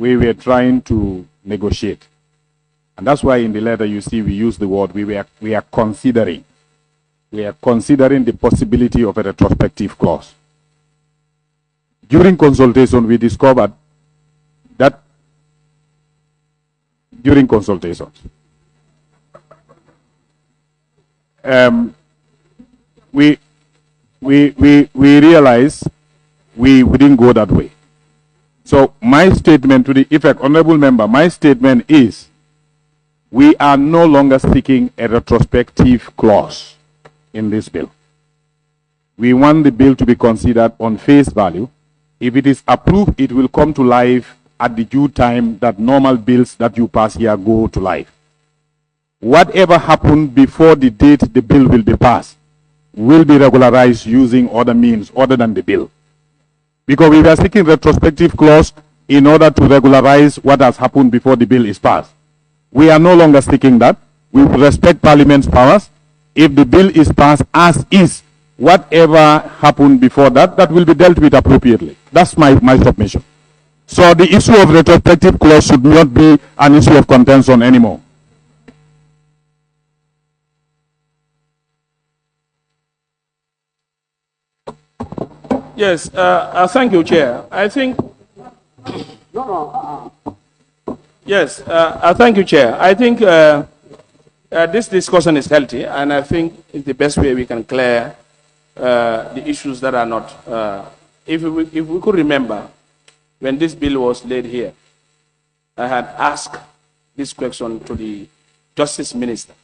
we were trying to negotiate. And that's why in the letter you see we use the word we are considering. We are considering the possibility of a retrospective clause. During consultation, we discovered that during consultations, we realized we didn't go that way. So my statement to the effect, honorable member, my statement is we are no longer seeking a retrospective clause in this bill. We want the bill to be considered on face value. If it is approved, it will come to life at the due time that normal bills that you pass here go to life. Whatever happened before the date the bill will be passed will be regularized using other means other than the bill. Because we are seeking retrospective clause in order to regularize what has happened before the bill is passed. We are no longer seeking that. We will respect Parliament's powers. If the bill is passed as is, whatever happened before that, that will be dealt with appropriately. That's my submission. So the issue of retrospective clause should not be an issue of contention anymore. Yes, thank you, Chair. I think. Yes, thank you, Chair. I think this discussion is healthy, and I think it's the best way we can clear the issues that are not. If we could remember, when this bill was laid here, I had asked this question to the Justice Minister,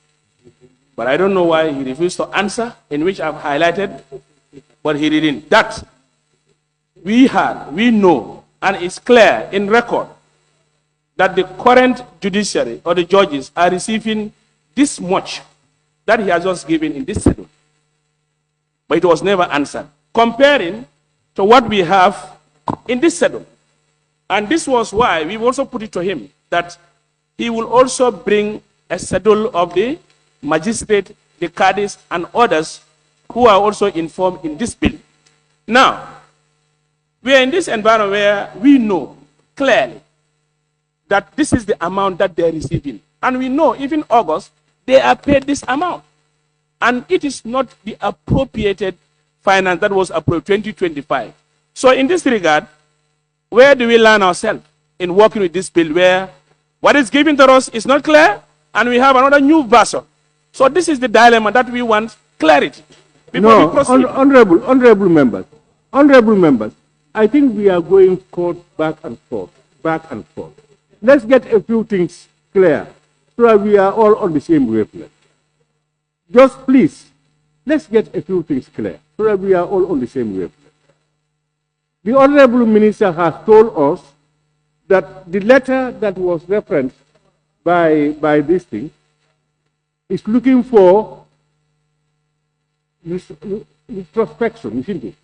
but I don't know why he refused to answer, in which I've highlighted, but he didn't. That we know, and it's clear in record that the current judiciary or the judges are receiving this much that he has just given in this schedule. But it was never answered, comparing to what we have in this schedule. And this was why we also put it to him that he will also bring a schedule of the magistrate, the cadis, and others who are also informed in this bill. Now, we are in this environment where we know clearly that this is the amount that they're receiving. And we know even August, they are paid this amount. And it is not the appropriated finance that was approved 2025. So in this regard, where do we learn ourselves in working with this bill where what is given to us is not clear and we have another new version? So this is the dilemma that we want clarity. No, honorable members, I think we are going back and forth. Let's get a few things clear so that we are all on the same wavelength. Just please, let's get a few things clear so that we are all on the same wavelength. The Honorable Minister has told us that the letter that was referenced by this thing is looking for retrospection, isn't it?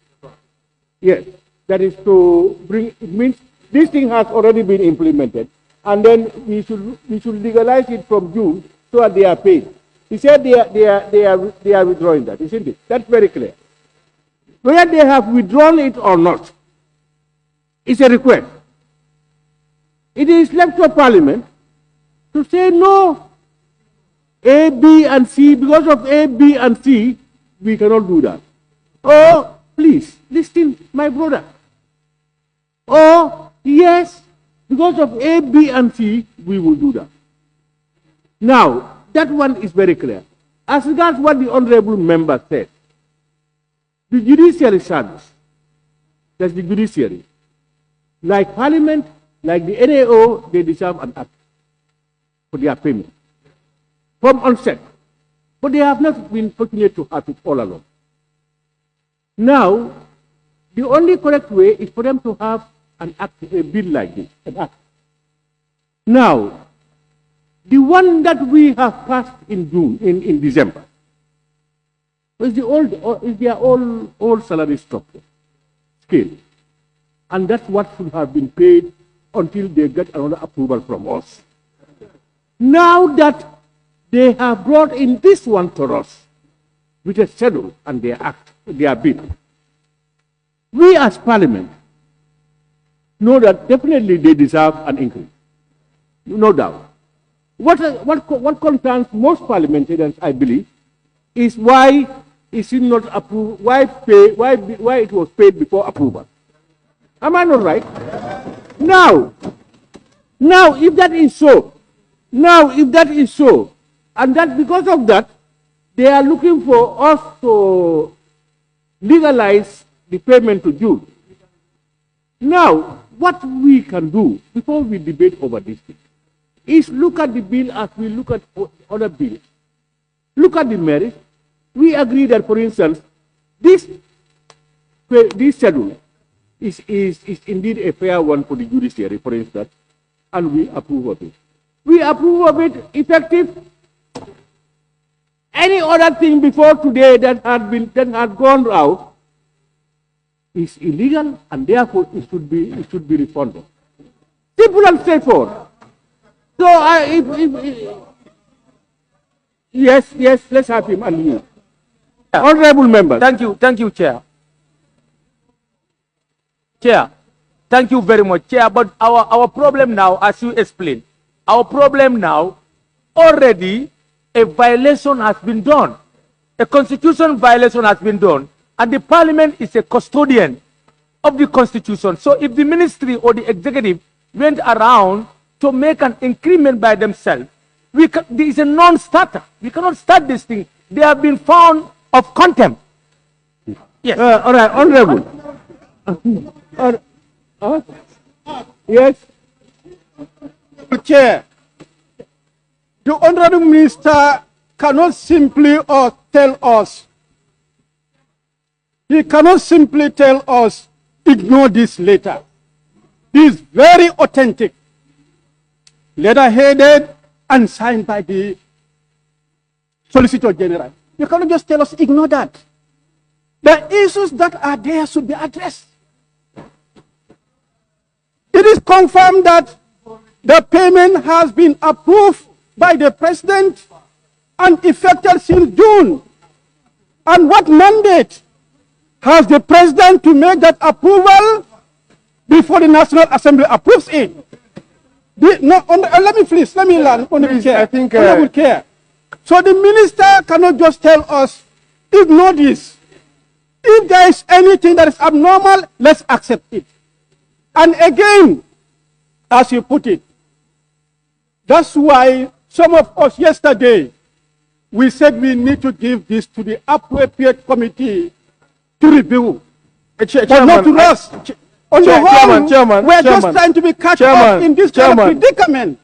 Yes, that is to bring, it means this thing has already been implemented, and then we should legalize it from June so that they are paid. He said they are withdrawing that, isn't it? That's very clear. Whether they have withdrawn it or not, it's a request. It is left to Parliament to say no. A, B, and C, because of A, B, and C, we cannot do that. Oh, please, listen, my brother. Oh, yes, because of A, B, and C, we will do that. Now, that one is very clear. As regards what the honorable member said, the judiciary service, that's the judiciary, like Parliament, like the NAO, they deserve an act for their payment from onset. But they have not been fortunate to have it all along. Now, the only correct way is for them to have an act, a bill like this, an act. Now, the one that we have passed in June, in December, is their old salary structure, scale. And that's what should have been paid until they get another approval from us. Now that they have brought in this one to us with a schedule and their act, their bill, we as Parliament know that definitely they deserve an increase. No doubt. What concerns most parliamentarians, I believe, is why is it not approved? Why it was paid before approval? Am I not right? Now, if that is so, and that because of that, they are looking for us to legalize the payment to June. Now, what we can do before we debate over this thing is look at the bill as we look at other bills. Look at the merits. We agree that, for instance, this schedule is indeed a fair one for the judiciary, for instance, and we approve of it. We approve of it effective. Any other thing before today that had gone out is illegal, and therefore it should be refunded. Simple and straightforward. So yes, let's have him and you. Yeah. Honorable members. Thank you, Chair. Chair, thank you very much, Chair. But our problem now, as you explained, our problem now, already a violation has been done. A constitution violation has been done, and the Parliament is a custodian of the Constitution. So if the ministry or the executive went around to make an increment by themselves, there is a non-starter. We cannot start this thing. They have been found of contempt. Yes. All right, Honorable. Yes. Chair, the Honorable Minister cannot simply tell us, he cannot simply tell us, ignore this letter. This is very authentic, letter-headed and signed by the Solicitor General. You cannot just tell us, ignore that. The issues that are there should be addressed. It is confirmed that the payment has been approved by the President and effected since June. And what mandate has the President to make that approval before the National Assembly approves it? Let me learn. I think care. So the minister cannot just tell us, ignore this. If there is anything that is abnormal, let's accept it. And again, as you put it, that's why some of us yesterday, we said we need to give this to the appropriate committee to review. But not to us. On the whole, we're just trying to be catch up in this kind of predicament.